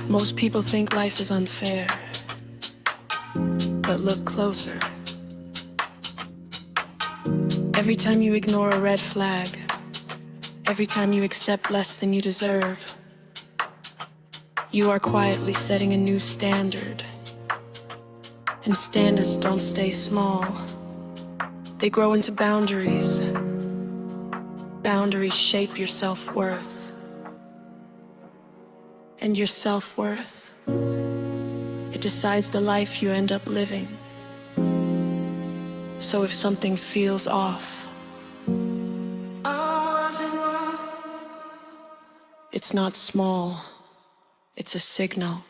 Most people think life is unfair, but look closer. Every time you ignore a red flag, every time you accept less than you deserve, you are quietly setting a new standard. And standards don't stay small. They grow into boundaries. Boundaries shape your self-worth. And your self-worth, it decides the life you end up living. So if something feels off, it's not small, it's a signal.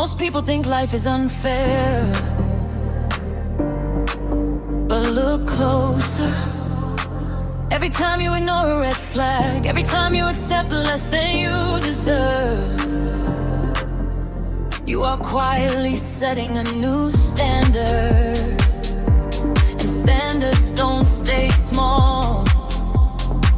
Most people think life is unfair, but look closer. Every time you ignore a red flag, every time you accept less than you deserve, you are quietly setting a new standard. And standards don't stay small,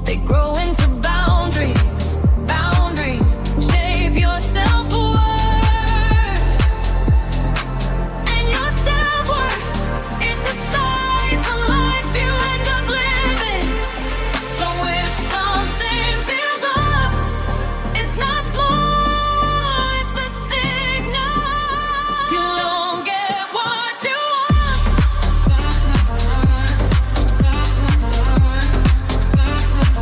they grow into boundaries. Boundaries shape your self-worth, and your self-worth, it decides the life you end up living. So if something feels off, it's not small, it's a signal. You don't get what you want.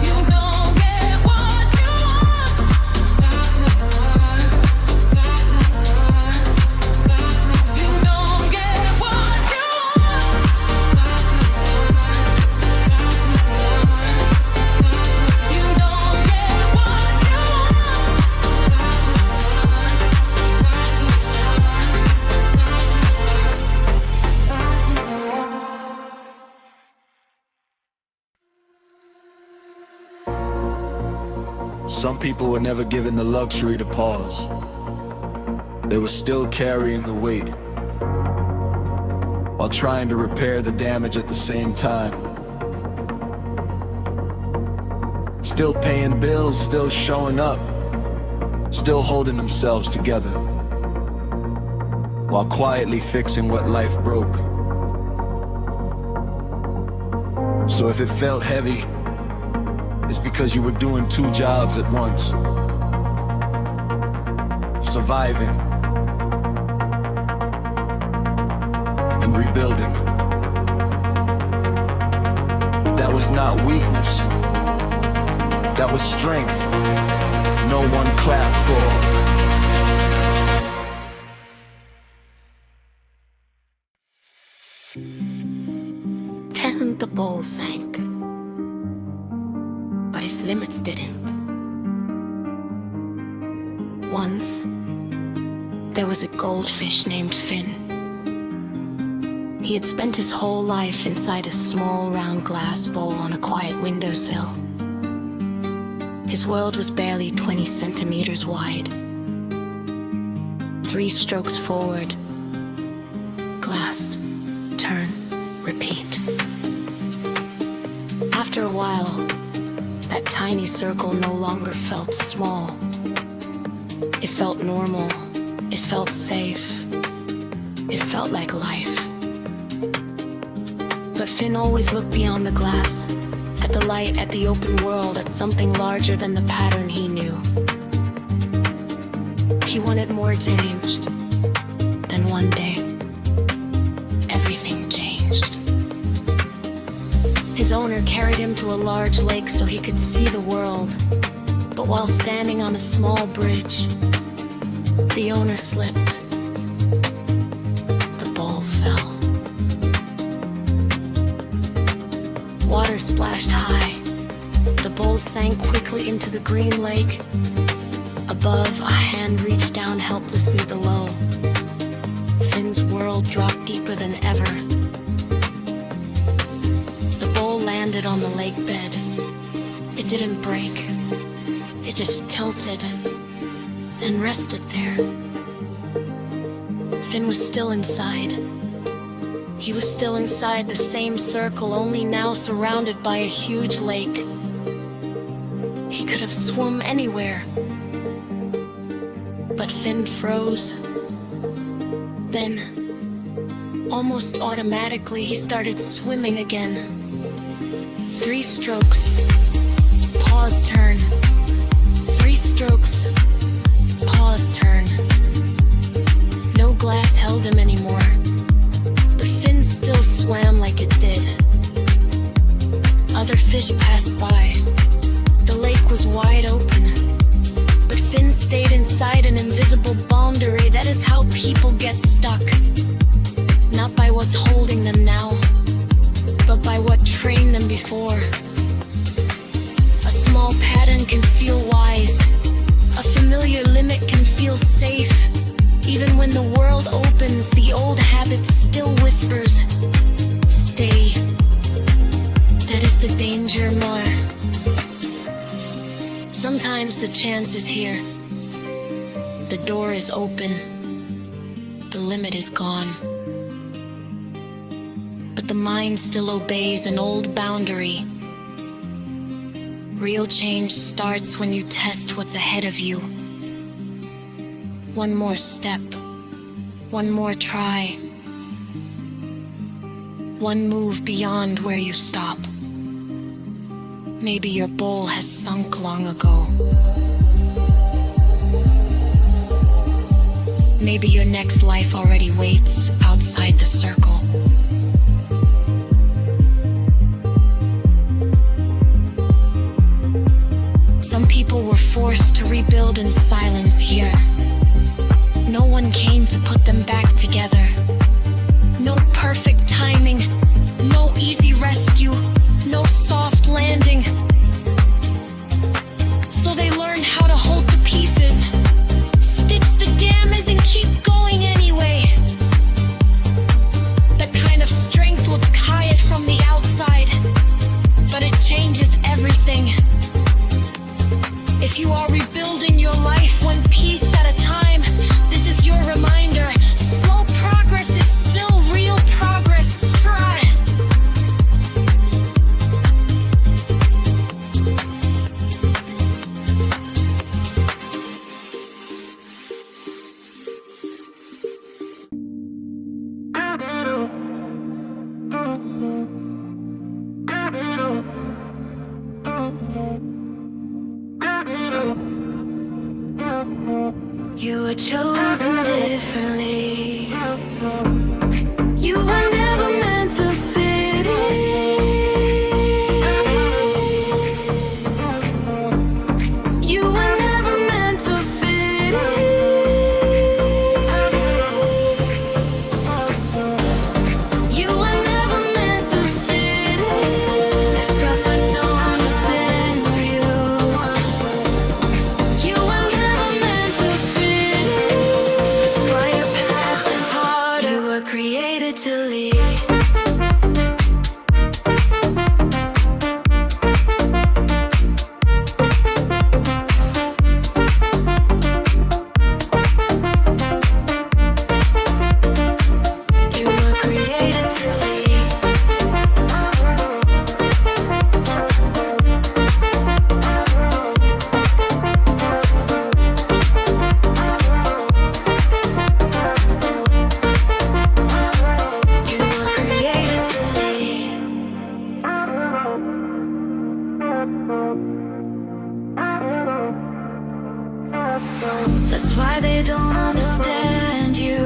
You don't get what you want. You don't get what you want. You don't get what you Some people were never given the luxury to pause. They were still carrying the weight, while trying to repair the damage at the same time. Still paying bills, still showing up, still holding themselves together, while quietly fixing what life broke. So if it felt heavy, it's because you were doing two jobs at once. Surviving and rebuilding. That was not weakness, that was strength. No one clapped for. The bowl sank, but his limits didn't. Once, there was a goldfish named Finn. He had spent his whole life inside a small round glass bowl on a quiet windowsill. His world was barely 20 centimeters wide. 3 strokes forward, glass, turn, repeat. After a while, that tiny circle no longer felt small. It felt normal, it felt safe, it felt like life. But Finn always looked beyond the glass, at the light, at the open world, at something larger than the pattern he knew. He wanted more changed. Then one day, everything changed. His owner carried him to a large lake so he could see the world. But while standing on a small bridge, the owner slipped. The bowl fell. Water splashed high. The bowl sank quickly into the green lake. Above, a hand reached down helplessly below. Finn's world dropped deeper than ever. The bowl landed on the lake bed. It didn't break. It just tilted and rested there. Finn was still inside. He was still inside the same circle, only now surrounded by a huge lake. He could have swum anywhere. But Finn froze. Then, almost automatically, he started swimming again. 3 strokes. Pause, turn. 3 strokes. Pause, turn. No glass held him anymore. But Finn still swam like it did. Other fish passed by. The lake was wide open. But Finn stayed inside an invisible boundary. That is how people get stuck. Not by what's holding them now, but by what trained them before. A small pattern can feel wise. A familiar limit can feel safe, even when the Sometimes the chance is here. The door is open. The limit is gone. But the mind still obeys an old boundary. Real change starts when you test what's ahead of you. One more step. One more try. One move beyond where you stop. Maybe your bowl has sunk long ago. Maybe your next life already waits outside the circle. Some people were forced to rebuild in silence here. No one came to put them back together. No perfect timing, no easy rescue, no soft landing. So they learned how to hold the pieces, stitch the damage and keep going anyway. That kind of strength looks quiet from the outside, but it changes everything. If you are rebuilding your life one piece at a time, this is your reminder. Slow progress is still real progress. Try. You were chosen differently. You were never meant to fit in. You were never meant to fit in. You were never meant to fit in. This girl, I don't understand you. You were never meant to fit in. That's why your path is harder. You were created to lead. You were created to lead. You were created to lead. That's why they don't understand you.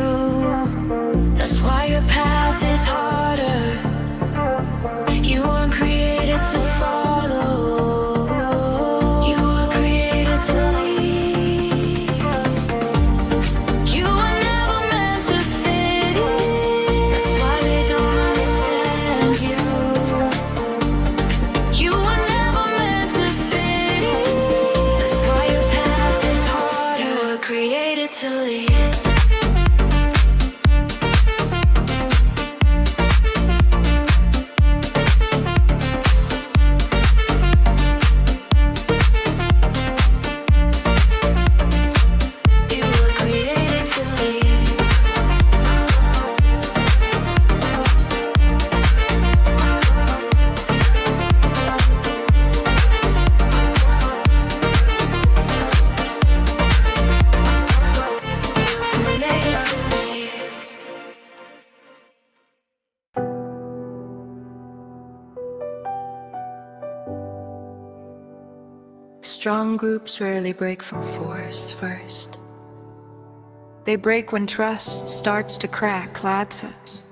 That's why your path is harder. You weren't created to follow. You were created to lead. You were never meant to fit in. That's why they don't understand you. You were never meant to fit in. That's why your path is harder. You were created to lead. You were created to lead. Created to lead. Strong groups rarely break from force first. They break when trust starts to crack, Lad says.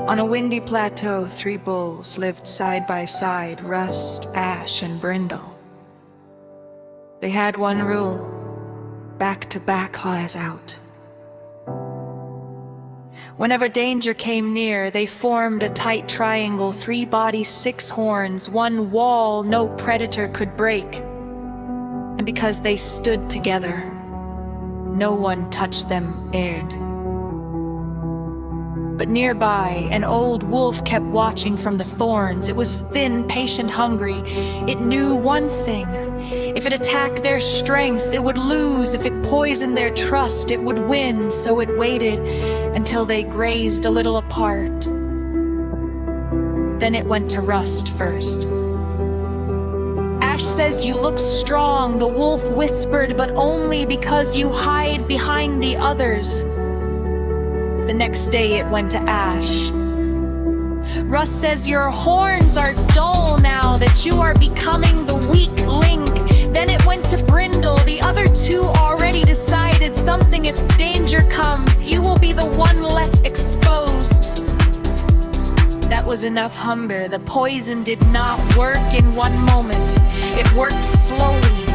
On a windy plateau, 3 bulls lived side by side, rust, ash, and brindle. They had one rule: back-to-back eyes out. Whenever danger came near, they formed a tight triangle, 3 bodies, 6 horns, one wall no predator could break. And because they stood together, no one touched them aired. But nearby, an old wolf kept watching from the thorns. It was thin, patient, hungry. It knew one thing. If it attacked their strength, it would lose. If it poisoned their trust, it would win. So it waited until they grazed a little apart. Then it went to rust first. Ash says you look strong, the wolf whispered, but only because you hide behind the others. The next day it went to Ash. Rust says your horns are dull now that you are becoming the weak link. Then it went to Brindle. The other two already decided something. If danger comes, you will be the one left exposed. That was enough hunger. The poison did not work in one moment. It worked slowly.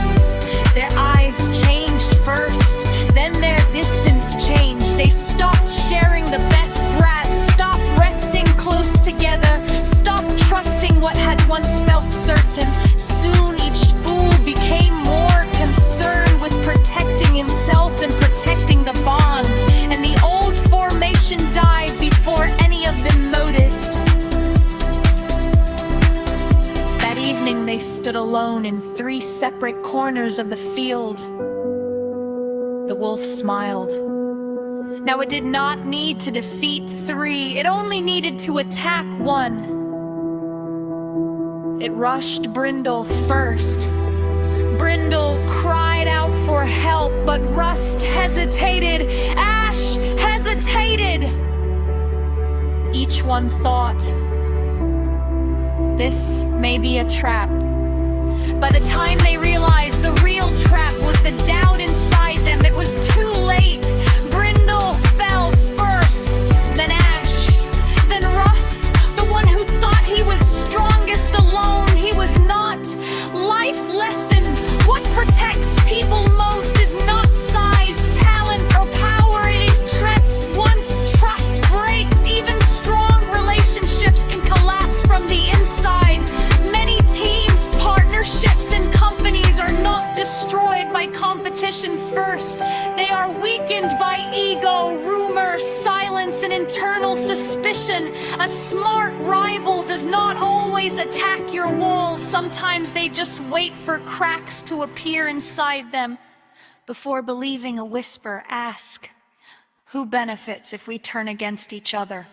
Their eyes changed first, then their distance changed. They stopped sharing the best rats, stopped resting close together, stopped trusting what had once felt certain. Soon each bull became more concerned with protecting himself than protecting the bond, and the old formation died before any of them noticed. That evening they stood alone in 3 separate corners of the field. The wolf smiled. Now it did not need to defeat 3, it only needed to attack 1. It rushed Brindle first. Brindle cried out for help, but Rust hesitated. Ash hesitated. Each one thought, this may be a trap. By the time they realized the real trap was the doubt inside them, it was too late. Brindle fell first, then Ash, then Rust, the one who thought he was strongest alone. He was not. Life lesson: what protects people most is not size, talent, or power. It is trust. Once trust breaks, even strong relationships can collapse from the inside. Many teams, partnerships, and companies are not destroyed by competition first. They are weakened by ego, rumor, silence, and internal suspicion. A smart rival does not always attack your walls. Sometimes they just wait for cracks to appear inside them. Before believing a whisper, ask, who benefits if we turn against each other?